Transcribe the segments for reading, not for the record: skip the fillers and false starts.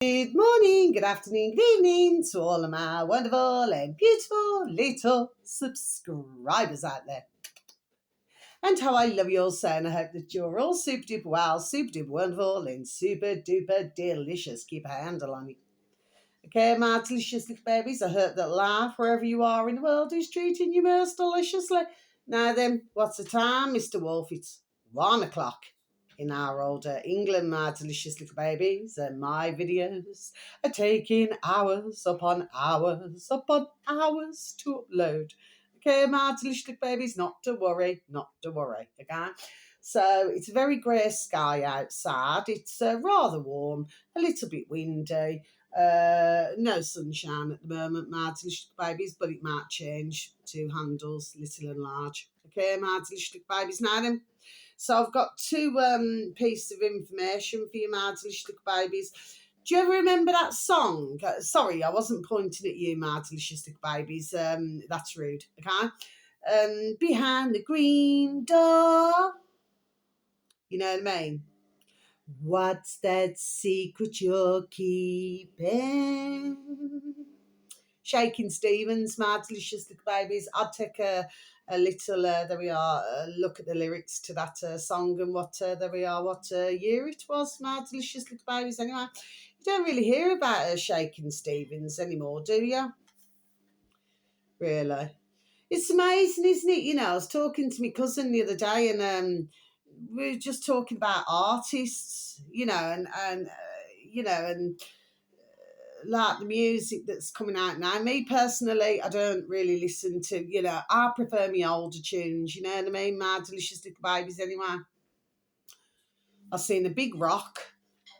Good morning, good afternoon, good evening to all of my wonderful and beautiful little subscribers out there. And how I love you all so, and I hope that you're all super duper well, super duper wonderful, and super duper delicious. Keep a handle on it. Okay, my delicious little babies, I hope that life, wherever you are in the world, is treating you most deliciously. Now then, what's the time, Mr. Wolf? It's 1 o'clock. In our old England, my delicious little babies, and my videos are taking hours upon hours upon hours to upload. Okay, my delicious little babies, not to worry, okay? So it's a very grey sky outside. It's rather warm, a little bit windy. No sunshine at the moment, my delicious little babies, but it might change. Two handles, little and large. Okay, my delicious little babies. Now then, so I've got two pieces of information for you, my delicious little babies. Do you ever remember that song? Sorry, I wasn't pointing at you, my delicious little babies. That's rude, okay? Behind the green door. You know what I mean? What's that secret you're keeping? Shaking Stevens, my delicious little babies. I'd take a little, there we are, look at the lyrics to that song and what, there we are, what year it was, my delicious little babies. Anyway, you don't really hear about Shaking Stevens anymore, do you? Really? It's amazing, isn't it? You know, I was talking to my cousin the other day and we were just talking about artists, you know, and like the music that's coming out now. Me personally, I don't really listen to, I prefer my older tunes, you know what I mean? My delicious little babies anyway. I've seen a big rock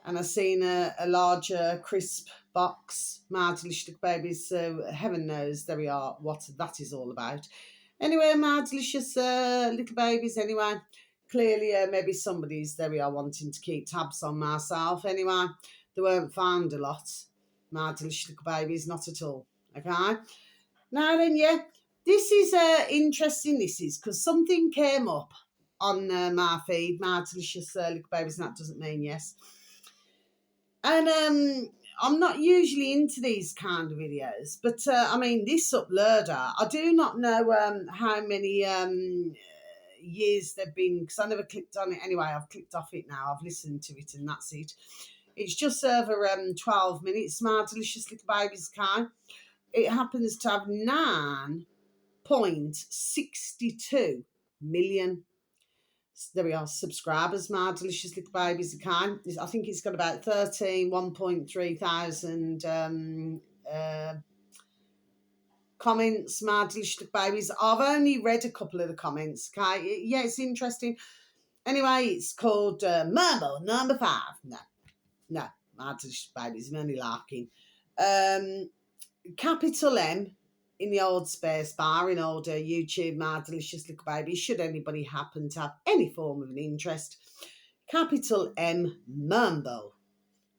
and I've seen a larger crisp box, my delicious little babies. So heaven knows there we are, what that is all about. Anyway, my delicious little babies anyway. Clearly, maybe somebody's, there we are, wanting to keep tabs on myself. Anyway, they won't find a lot. My delicious little babies, not at all. Okay? Now then, yeah, this is interesting, this is, because something came up on my feed, my delicious little babies, and that doesn't mean yes. And I'm not usually into these kind of videos, but I mean, this uploader, I do not know how many years they've been, because I never clicked on it anyway. I've clicked off it now, I've listened to it, and that's it. It's just over 12 minutes, my delicious little babies kind. It happens to have 9.62 million, there we are, subscribers, my delicious little babies kind. I think it's got about 1.3 thousand comments, my delicious little babies. I've only read a couple of the comments, okay? Yeah, it's interesting. Anyway, it's called Mambo number 5. No, my delicious babies, I'm only larking. Capital M in the old space bar in old YouTube, my delicious little babies, should anybody happen to have any form of an interest. Capital M Mambo,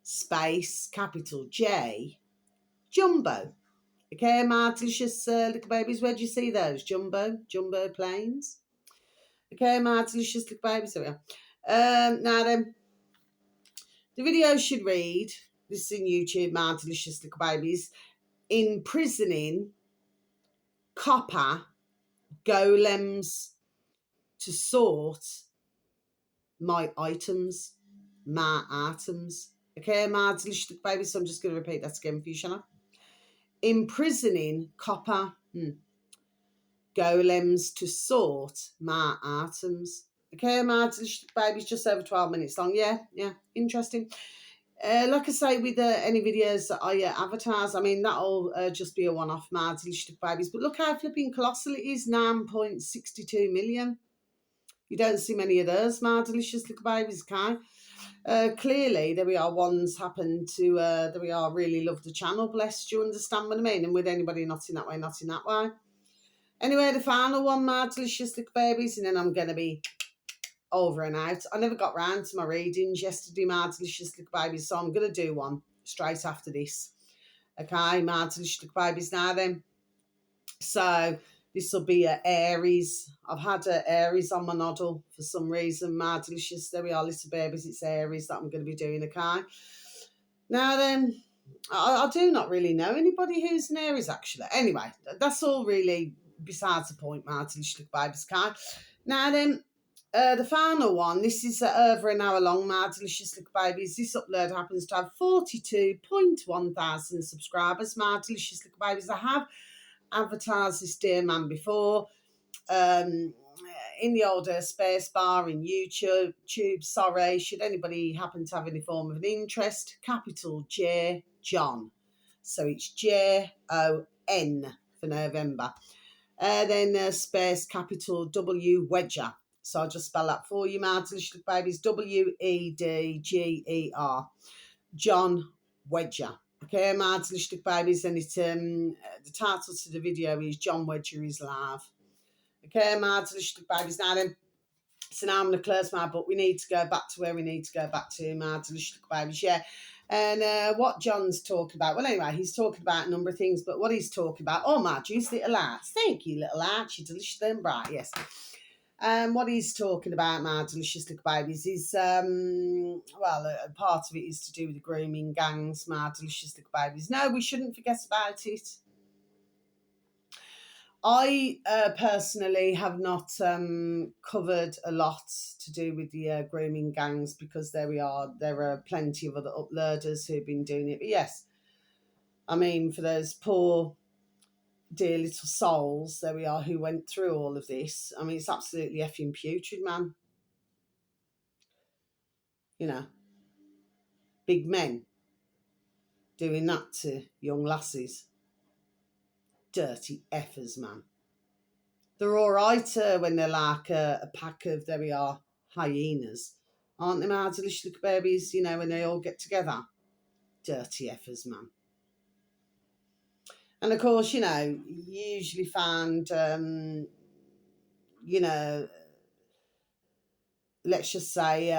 space, capital J, Jumbo. Okay, my delicious little babies, where do you see those? Jumbo planes. Okay, my delicious little babies, there we are. Now then, the video should read, this is in YouTube, my delicious little babies, imprisoning copper golems to sort my items. Okay, my delicious little babies, so I'm just going to repeat that again for you, shall I? Imprisoning copper golems to sort my items. Okay, my delicious babies, just over 12 minutes long. Yeah, interesting. Like I say, with any videos that I advertise, I mean, that'll just be a one-off, my delicious babies. But look how flipping colossal it is, 9.62 million. You don't see many of those, my delicious little babies, okay? Clearly, there we are, ones happen to, there we are, really love the channel, bless, do you understand what I mean? And with anybody not in that way, not in that way. Anyway, the final one, my delicious little babies, and then I'm going to be over and out. I never got round to my readings yesterday, my delicious little babies, so I'm going to do one straight after this. Okay, my delicious little babies now then. So this will be Aries. I've had Aries on my noddle for some reason, my delicious, there we are, little babies, it's Aries that I'm going to be doing, okay? Now then, I do not really know anybody who's an Aries actually. Anyway, that's all really besides the point, Martin. Look babies kind. Now then, the final one. This is over an hour long. Martin Look babies. This upload happens to have 42.1 thousand subscribers. Martin Look babies. I have advertised this dear man before. In the old space bar in YouTube. Sorry, should anybody happen to have any form of an interest, capital J John. So it's Jon for November. Then space capital W Wedger. So I'll just spell that for you, Martin. Babies Wedger. John Wedger. Okay, Martin Babies. And it's the title to the video is John Wedger is Live. Okay, Martin Babies. Now then, so now I'm going to close my book. We need to go back to where we need to go back to, Martin Babies. Yeah. And what John's talking about, well, anyway, he's talking about a number of things, but what he's talking about, oh, my juice little arts. Thank you, little arts. You're delicious and bright, yes. What he's talking about, my delicious little babies, is, a part of it is to do with the grooming gangs, my delicious little babies. No, we shouldn't forget about it. I personally have not covered a lot to do with the grooming gangs because there are plenty of other uploaders who've been doing it. But yes, I mean, for those poor, dear little souls, there we are, who went through all of this. I mean, it's absolutely effing putrid, man. You know, big men doing that to young lasses. Dirty effers, man. They're all right when they're like a pack of, there we are, hyenas. Aren't they, my delicious little babies, you know, when they all get together? Dirty effers, man. And of course, you know, you usually find, you know, let's just say,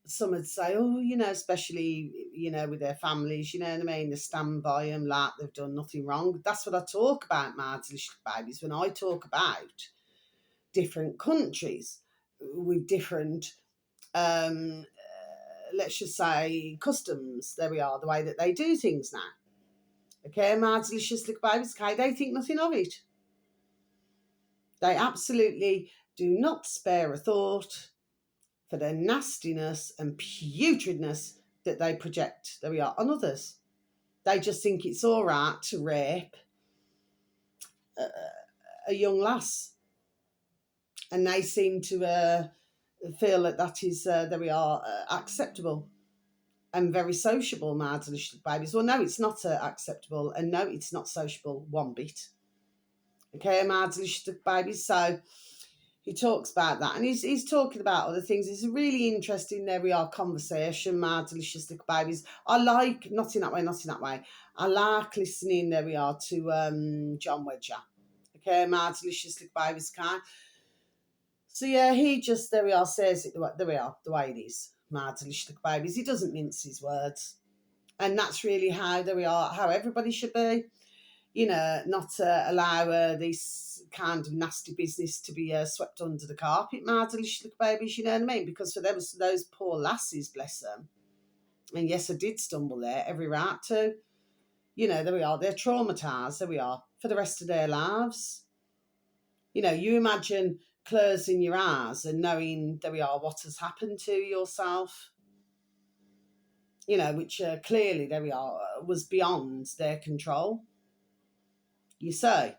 some would say, oh, you know, especially, you know, with their families, you know what I mean? They stand by them like they've done nothing wrong. That's what I talk about, my delicious babies, when I talk about different countries with different, let's just say, customs. There we are, the way that they do things now. Okay, my delicious little babies, okay, they think nothing of it. They absolutely do not spare a thought for the nastiness and putridness that they project, there we are, on others. They just think it's all right to rape a young lass. And they seem to feel that is, there we are, acceptable and very sociable, my delicious babies. Well, no, it's not acceptable, and no, it's not sociable one bit. Okay, my delicious babies. So he talks about that, and he's talking about other things. It's a really interesting, there we are, conversation, my delicious little babies. I like, not in that way, I like listening, there we are, to John Wedger. Okay, my delicious little babies, okay? So yeah, he just, there we are, says it, there we are, the way it is, my delicious little babies. He doesn't mince his words. And that's really how, there we are, how everybody should be. You know, not allow this kind of nasty business to be swept under the carpet, my delicious little babies, you know what I mean? Because for those poor lasses, bless them, and yes, I did stumble there, every right to, you know, there we are, they're traumatised, there we are, for the rest of their lives. You know, you imagine closing your eyes and knowing, there we are, what has happened to yourself, you know, which clearly, there we are, was beyond their control. You say,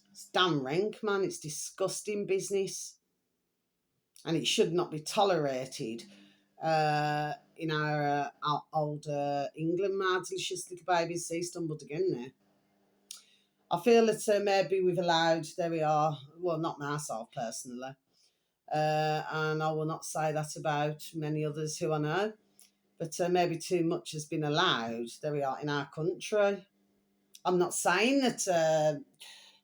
it's damn rank, man. It's disgusting business, and it should not be tolerated in our old England, man. Delicious little babies. See, stumbled again there. I feel that maybe we've allowed, there we are, well, not myself personally, and I will not say that about many others who I know, but maybe too much has been allowed, there we are, in our country. I'm not saying that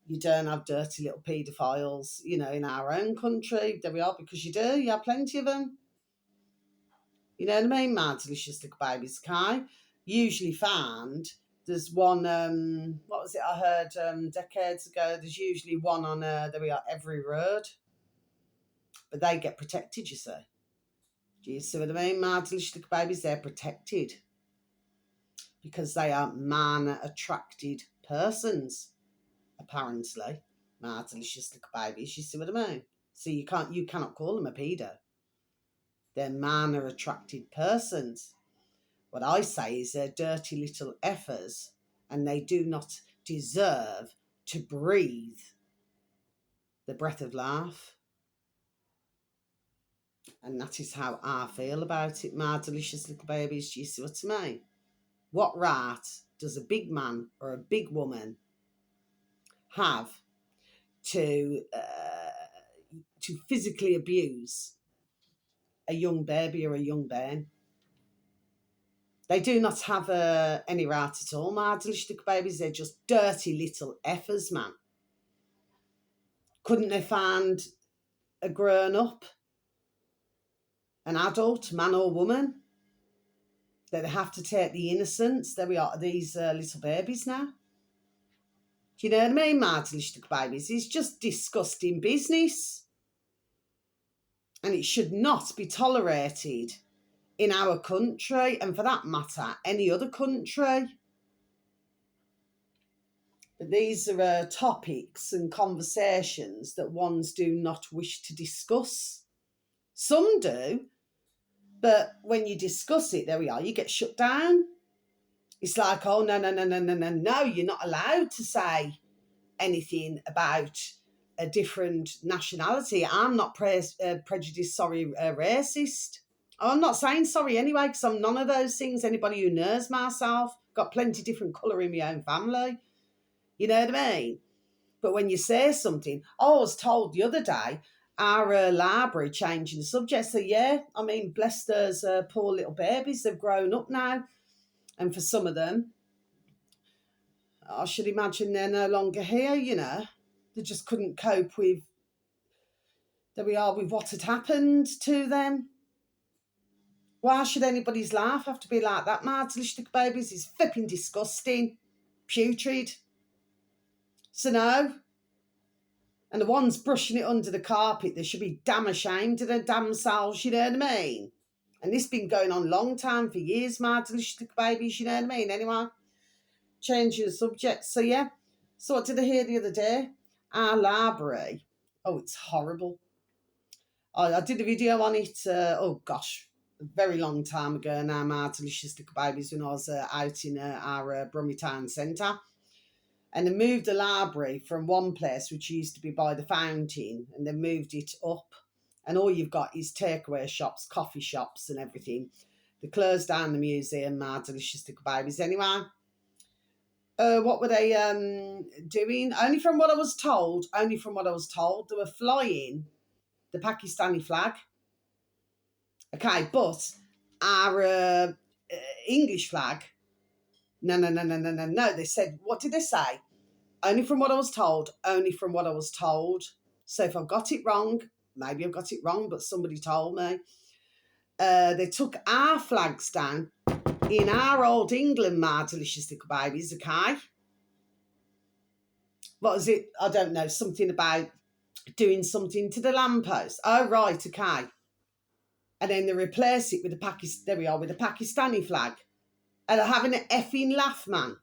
you don't have dirty little paedophiles, you know, in our own country. There we are, because you do. You have plenty of them. You know what I mean? My delicious little babies, okay? Usually found, there's one, what was it I heard decades ago? There's usually one on, there we are, every road. But they get protected, you see. Do you see what I mean? Mardlish babies, they're protected because they are man-attracted persons, apparently. Mardlish babies, you see what I mean? So you cannot call them a pedo. They're man-attracted persons. What I say is they're dirty little effers, and they do not deserve to breathe the breath of life. And that is how I feel about it, my delicious little babies. Do you see what I mean? What right does a big man or a big woman have to physically abuse a young baby or a young bairn? They do not have any right at all, my delicious little babies. They're just dirty little effers, man. Couldn't they find a grown-up, an adult, man or woman, that they have to take the innocence? There we are, these little babies now. Do you know what I mean, my delicious babies? It's just disgusting business. And it should not be tolerated in our country, and for that matter, any other country. But these are topics and conversations that ones do not wish to discuss. Some do, but when you discuss it, there we are, you get shut down. It's like, oh, no, you're not allowed to say anything about a different nationality. I'm not prejudiced, racist. I'm not saying sorry anyway, because I'm none of those things. Anybody who knows myself, got plenty different colour in my own family. You know what I mean? But when you say something, I was told the other day, our library changing the subject. So, yeah, I mean, bless those poor little babies. They've grown up now. And for some of them, I should imagine they're no longer here, you know. They just couldn't cope with, there we are, with what had happened to them. Why should anybody's life have to be like that, Martelish babies? It's flipping disgusting, putrid. So no. And the ones brushing it under the carpet, they should be damn ashamed of their damn selves, you know what I mean? And this been going on a long time, for years, Martelish babies, you know what I mean? Anyway, changing the subject. So yeah, so what did I hear the other day? Our library, oh, it's horrible. I did a video on it, oh gosh, a very long time ago now, my delicious little babies, when I was out in our Brummy Town Centre. And they moved the library from one place, which used to be by the fountain, and they moved it up. And all you've got is takeaway shops, coffee shops and everything. They closed down the museum, my delicious little babies. Anyway, what were they doing? Only from what I was told, they were flying the Pakistani flag. Okay, but our English flag, no. They said, what did they say? Only from what I was told, So if I've got it wrong, maybe I've got it wrong, but somebody told me. They took our flags down in our old England, my delicious little babies, okay? What was it? I don't know, something about doing something to the lamppost. Oh, right, okay. And then they replace it with the Pakistani flag. And they're having an effing laugh, man.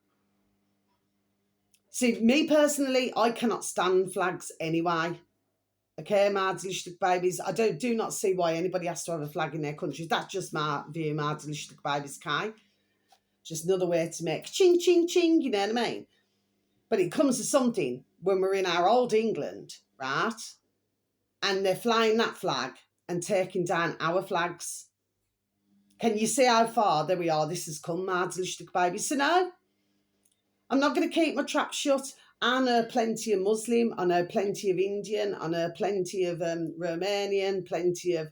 See, me personally, I cannot stand flags anyway. Okay, my delicious babies. I do not see why anybody has to have a flag in their country. That's just my view, my delicious babies, okay? Just another way to make ching, ching, ching, you know what I mean? But it comes to something when we're in our old England, right? And they're flying that flag and taking down our flags. Can you see how far, there we are, this has come, my delicious babies? So no, I'm not going to keep my trap shut. I know plenty of Muslim, I know plenty of Indian, I know plenty of Romanian, plenty of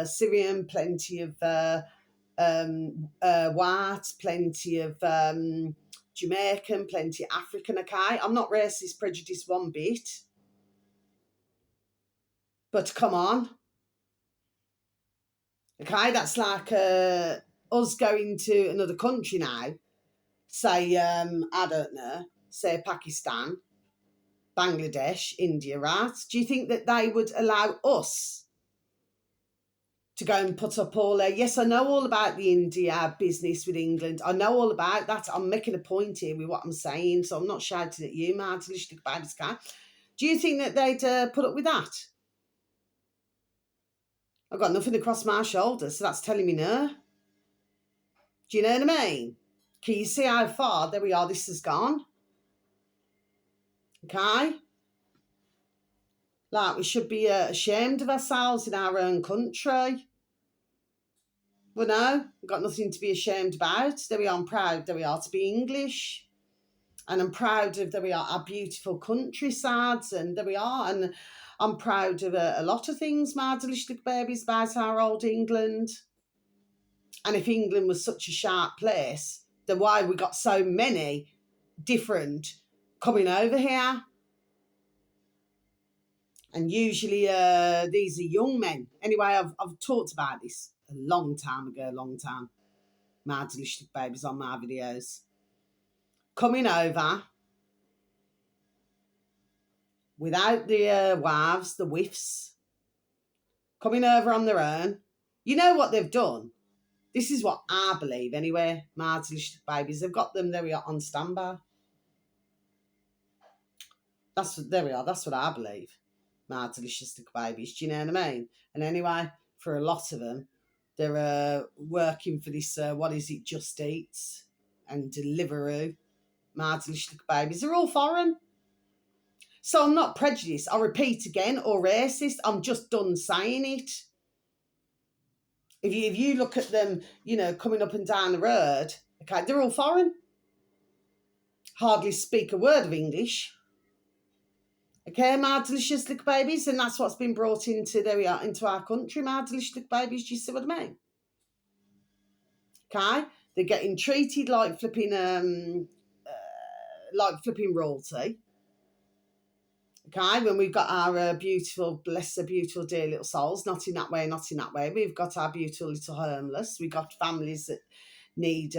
Syrian, plenty of white, plenty of Jamaican, plenty of African, okay? I'm not racist, prejudiced one bit. But come on. Okay, that's like us going to another country now, say, I don't know, say Pakistan, Bangladesh, India, right? Do you think that they would allow us to go and put up all their... Yes, I know all about the India business with England. I know all about that. I'm making a point here with what I'm saying, so I'm not shouting at you, man. Do you think that they'd put up with that? I've got nothing across my shoulders, so that's telling me no. Do you know what I mean? Can you see how far, there we are, this has gone? Okay? Like, we should be ashamed of ourselves in our own country. Well, no, we've got nothing to be ashamed about. There we are, I'm proud, there we are, to be English. And I'm proud of, there we are, our beautiful countrysides, and there we are. And I'm proud of a lot of things, my delicious little babies, about our old England. And if England was such a sharp place, then why we got so many different coming over here? And usually these are young men. Anyway, I've talked about this a long time ago, my delicious babies on my videos. Coming over without the wives, the whiffs, coming over on their own. You know what they've done? This is what I believe anyway, my delicious babies. They've got them, there we are, on standby. There we are, that's what I believe. My delicious little babies, do you know what I mean? And anyway, for a lot of them, they're working for this, what is it, Just Eats and Deliveroo. My delicious little babies, they're all foreign. So I'm not prejudiced, I repeat again, or racist. I'm just done saying it. If you look at them, you know, coming up and down the road, okay, they're all foreign. Hardly speak a word of English. Okay, my delicious little babies, and that's what's been brought into, there we are, into our country, my delicious little babies. Do you see what I mean? Okay, they're getting treated like flipping royalty. Okay, when we've got our beautiful, bless their beautiful, dear little souls, not in that way, not in that way. We've got our beautiful little homeless. We've got families that need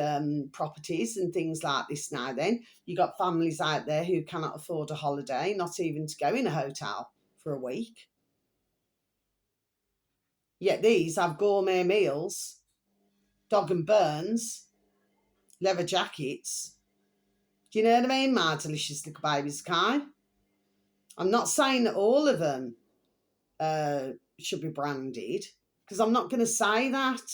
properties and things like this now then. You got families out there who cannot afford a holiday, not even to go in a hotel for a week. Yet these have gourmet meals, dog and burns, leather jackets. Do you know what I mean, my delicious little babies, Kai? I'm not saying that all of them should be branded, because I'm not going to say that.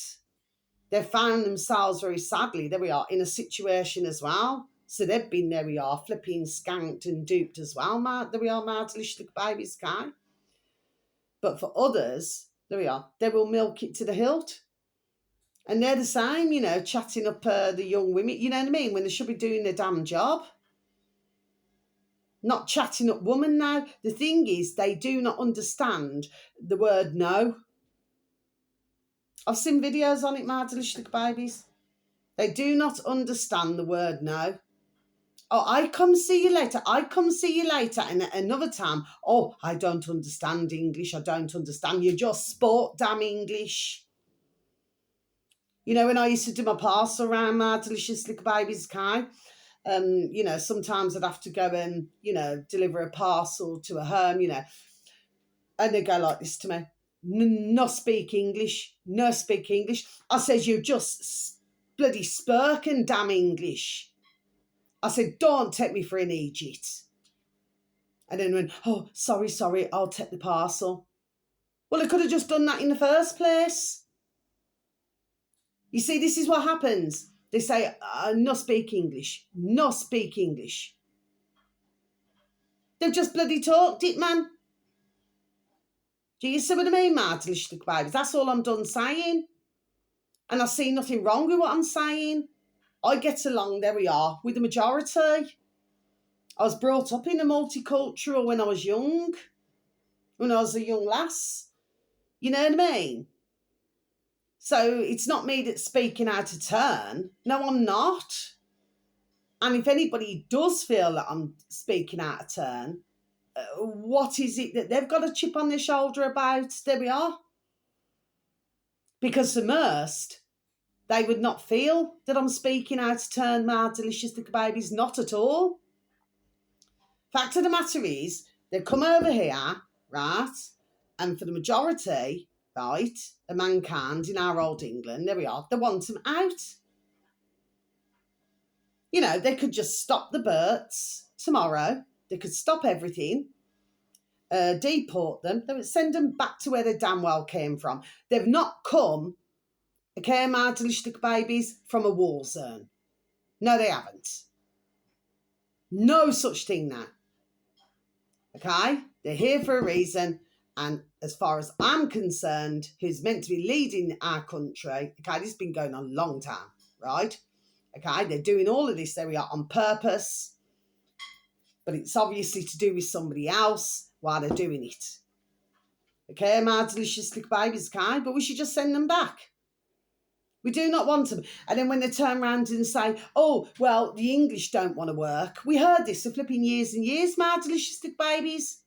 They've found themselves, very sadly, there we are, in a situation as well. So they've been, there we are, flipping skanked and duped as well, there we are, my delicious little babies, Kai. But for others, there we are, they will milk it to the hilt. And they're the same, you know, chatting up the young women, you know what I mean, when they should be doing their damn job. Not chatting up women now. The thing is, they do not understand the word no. I've seen videos on it, my delicious little babies. They do not understand the word no. Oh, I come see you later. I come see you later. And another time, oh, I don't understand English. I don't understand. You just sport damn English. You know, when I used to do my parcel around my delicious little babies, Kai, you know, sometimes I'd have to go and, you know, deliver a parcel to a home, you know, and they go like this to me: no speak English, no speak English. I says, you just bloody spurkin' damn English. I said, don't take me for an idiot. And then went, oh, sorry, I'll take the parcel. Well, I could have just done that in the first place. You see, this is what happens. They say, no speak English, no speak English. They've just bloody talked it, man. Do you see what I mean, my delicious little babies? That's all I'm done saying. And I see nothing wrong with what I'm saying. I get along, there we are, with the majority. I was brought up in a multicultural when I was young, when I was a young lass. You know what I mean? So it's not me that's speaking out of turn. No, I'm not. And if anybody does feel that I'm speaking out of turn, what is it that they've got a chip on their shoulder about? There we are. Because for most, they would not feel that I'm speaking out of turn, my delicious little babies. Not at all. Fact of the matter is, they come over here, right? And for the majority, right, of mankind in our old England, there we are, they want them out. You know, they could just stop the births tomorrow. They could stop everything, deport them. They would send them back to where they damn well came from. They've not come, okay, mardelijk babies, from a war zone. No, they haven't. No such thing now. Okay? They're here for a reason. And as far as I'm concerned, who's meant to be leading our country, okay, this has been going on a long time, right? Okay, they're doing all of this, there we are, on purpose. But it's obviously to do with somebody else while they're doing it. Okay, my delicious little babies, okay? But we should just send them back. We do not want them. And then when they turn around and say, oh, well, the English don't want to work. We heard this for flipping years and years, my delicious little babies.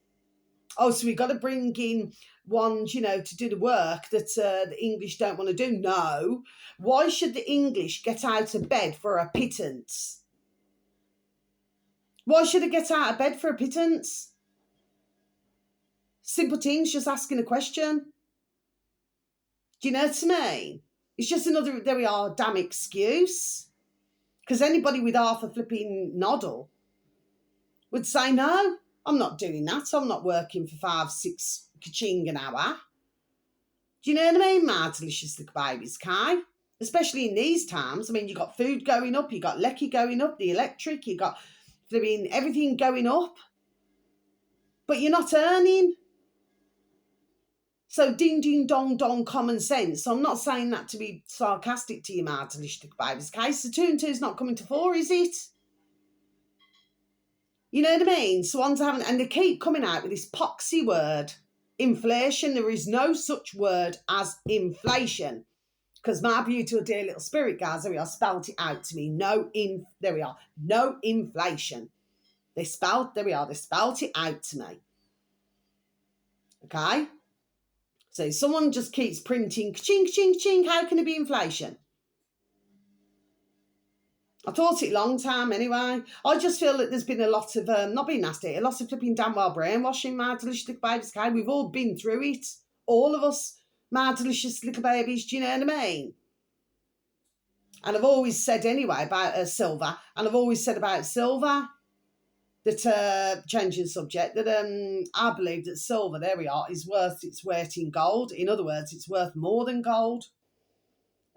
Oh, so we've got to bring in ones, you know, to do the work that the English don't want to do. No. Why should the English get out of bed for a pittance? Why should they get out of bed for a pittance? Simple things, just asking a question. Do you know what I mean? It's just another, there we are, damn excuse. Because anybody with half a flipping noddle would say, no, I'm not doing that. I'm not working for 5-6 ka-ching an hour. Do you know what I mean, my delicious little babies, Kai? Especially in these times. I mean, you got food going up, you got lecky going up, the electric, you got flipping everything going up. But you're not earning. So ding, ding, dong, dong, common sense. So I'm not saying that to be sarcastic to you, my delicious little babies, Kai. So 2 and 2 is not coming to 4, is it? You know what I mean? So one's having, and they keep coming out with this poxy word, inflation. There is no such word as inflation. Because my beautiful dear little spirit guys, there we are, spelt it out to me. There we are, no inflation. They spelt it out to me. Okay? So someone just keeps printing, ching, ching, ching, how can it be inflation? I thought it a long time anyway. I just feel that there's been a lot of, not being nasty, a lot of flipping damn well brainwashing, my delicious little babies. Okay? We've all been through it. All of us, my delicious little babies. Do you know what I mean? And I've always said anyway about silver, and I've always said about silver, that, changing subject, that I believe that silver, there we are, is worth its weight in gold. In other words, it's worth more than gold.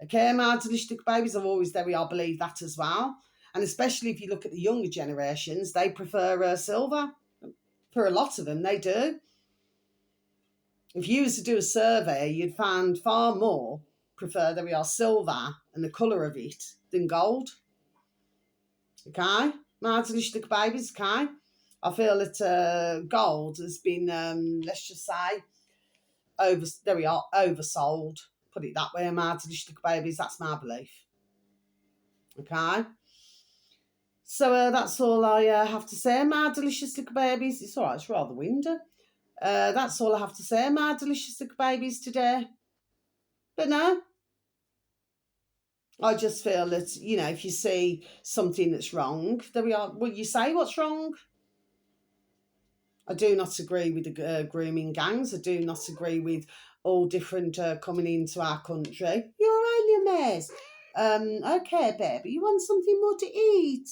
Okay, my delicious babies, I've always, there we are, believe that as well. And especially if you look at the younger generations, they prefer silver. For a lot of them, they do. If you was to do a survey, you'd find far more prefer, there we are, silver and the colour of it than gold. Okay, my delicious babies, okay? I feel that gold has been, let's just say, oversold. Put it that way, my delicious babies, that's my belief. Okay? So that's all I have to say, my delicious little babies. It's all right, it's rather windy. That's all I have to say, my delicious little babies, today. But no, I just feel that, you know, if you see something that's wrong, there we are. Will you say what's wrong? I do not agree with the grooming gangs. I do not agree with all different coming into our country. You're all right, you mess. Okay, baby, you want something more to eat?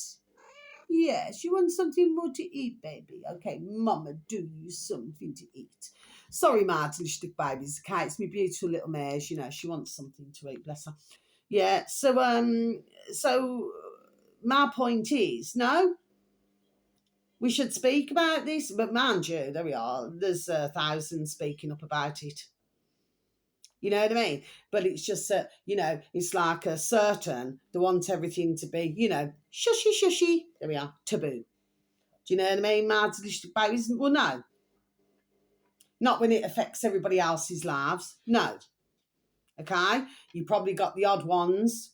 Yes, you want something more to eat, baby. Okay, Mama, do you something to eat. Sorry, Martin, stick babies. Okay, it's my beautiful little mares. You know, she wants something to eat. Bless her. Yeah. So my point is, no, we should speak about this. But mind you, there we are. There's thousands speaking up about it. You know what I mean? But it's just that, you know, it's like a certain, they want everything to be, you know, shushy, shushy. There we are, taboo. Do you know what I mean? Mad delicious babies? Well, no. Not when it affects everybody else's lives. No. Okay? You probably got the odd ones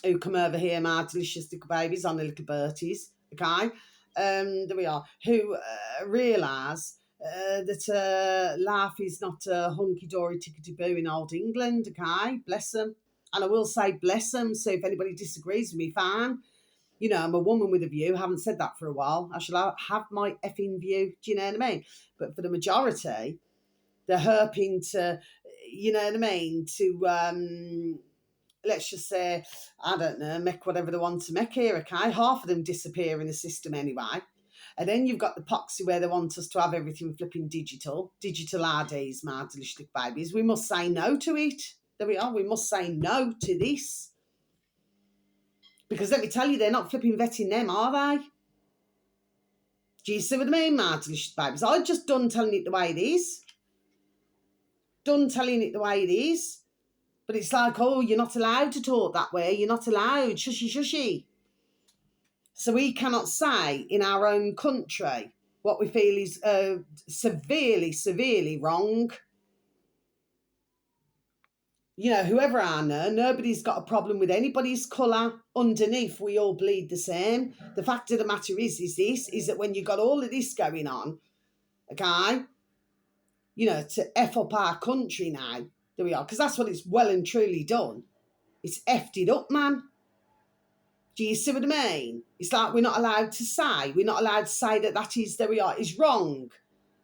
who come over here, mad delicious little babies on the little Berties. Okay? There we are. Who realise that life is not a hunky-dory tickety-boo in old England, okay? Bless them. And I will say bless them, so if anybody disagrees with me, fine. You know, I'm a woman with a view. Haven't said that for a while. I shall have my effing view. Do you know what I mean? But for the majority, they're herping to, you know what I mean, to, let's just say, I don't know, make whatever they want to make here, okay? Half of them disappear in the system anyway. And then you've got the poxy where they want us to have everything flipping digital IDs, my delicious little babies. We must say no to it. There we are. We must say no to this. Because let me tell you, they're not flipping vetting them, are they? Do you see what I mean, my delicious babies? I'm just done telling it the way it is. Done telling it the way it is. But it's like, oh, you're not allowed to talk that way. You're not allowed. Shushy, shushy. So we cannot say in our own country what we feel is severely, severely wrong. You know, whoever I know, nobody's got a problem with anybody's colour. Underneath, we all bleed the same. The fact of the matter is that when you've got all of this going on, okay, you know, to F up our country now, there we are, because that's what it's well and truly done. It's effed it up, man. Do you see what I mean? It's like we're not allowed to say that is, there we are, is wrong.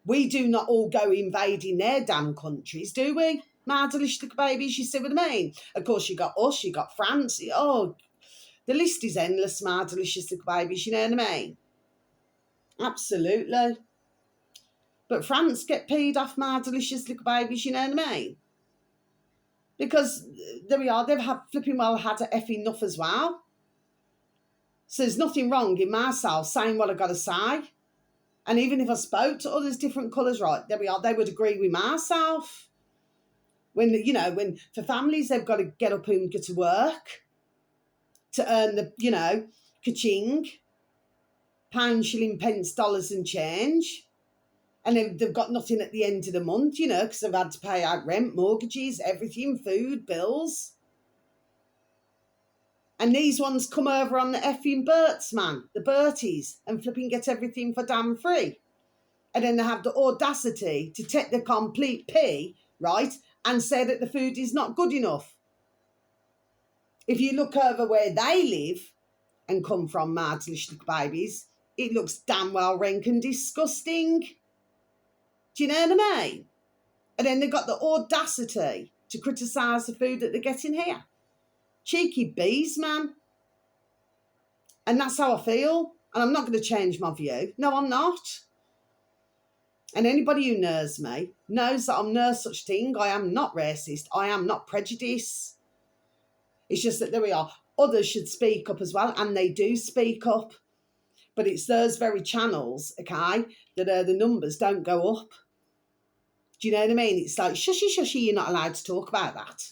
We do not all go invading their damn countries, do we? My delicious little babies, you see what I mean? Of course, you got us, you got France. Oh, the list is endless, my delicious little babies, you know what I mean? Absolutely. But France get peed off, my delicious little babies, you know what I mean? Because, there we are, they've had flipping well had a effing enough as well. So there's nothing wrong in myself saying what I got to say. And even if I spoke to others different colours, right, there we are, they would agree with myself. When, you know, when for families, they've got to get up and go to work to earn the, you know, ka-ching, pound, shilling, pence, dollars and change. And they've got nothing at the end of the month, you know, because they've had to pay out rent, mortgages, everything, food, bills. And these ones come over on the effing Berts, man, the Berties, and flipping get everything for damn free. And then they have the audacity to take the complete pee, right, and say that the food is not good enough. If you look over where they live and come from, my delicious little babies, it looks damn well rank and disgusting. Do you know what I mean? And then they've got the audacity to criticise the food that they're getting here. Cheeky bees, man. And that's how I feel. And I'm not going to change my view. No, I'm not. And anybody who knows me knows that I'm no such thing. I am not racist. I am not prejudiced. It's just that there we are. Others should speak up as well, and they do speak up. But it's those very channels, okay, that the numbers don't go up. Do you know what I mean? It's like, shushy, shushy, you're not allowed to talk about that.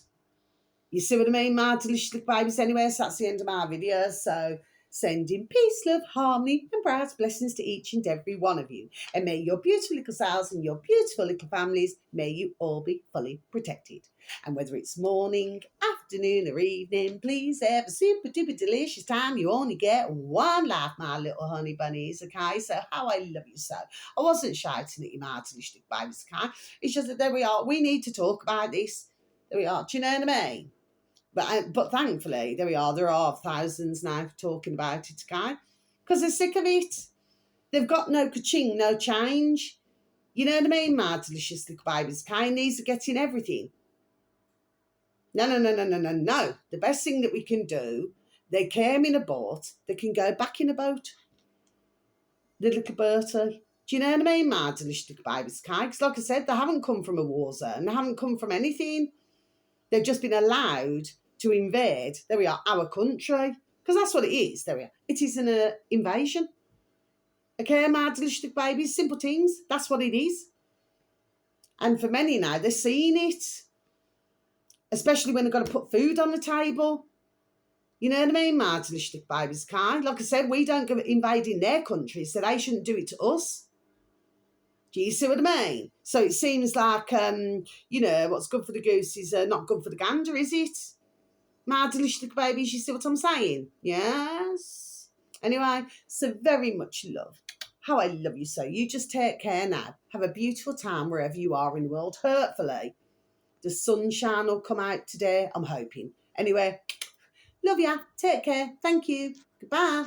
You see what I mean, my delicious little babies? Anyway, so that's the end of my video. So sending peace, love, harmony and bright blessings to each and every one of you. And may your beautiful little selves and your beautiful little families, may you all be fully protected. And whether it's morning, afternoon or evening, please have a super duper delicious time. You only get one life, my little honey bunnies, okay? So how I love you so. I wasn't shouting at you, my delicious little babies, okay? It's just that there we are. We need to talk about this. There we are. Do you know what I mean? But thankfully, there we are. There are thousands now talking about it, okay? Because they're sick of it. They've got no ka-ching, no change. You know what I mean, my delicious little babies, okay? And these are getting everything. No. The best thing that we can do, they came in a boat, they can go back in a boat. The little Bertie. Do you know what I mean, my delicious little babies, okay? Because like I said, they haven't come from a war zone. They haven't come from anything. They've just been allowed to invade, there we are, our country. Because that's what it is, there we are. It is an invasion. Okay, my delicious babies, simple things. That's what it is. And for many now, they're seeing it. Especially when they've got to put food on the table. You know what I mean, my delicious babies, kind. Like I said, we don't go invading their country, so they shouldn't do it to us. Do you see what I mean? So it seems like, you know, what's good for the goose is not good for the gander, is it? My delicious little babies, you see what I'm saying? Yes. Anyway, so very much love. How I love you so. You just take care now. Have a beautiful time wherever you are in the world. Hopefully, the sunshine will come out today. I'm hoping. Anyway, love ya. Take care. Thank you. Goodbye.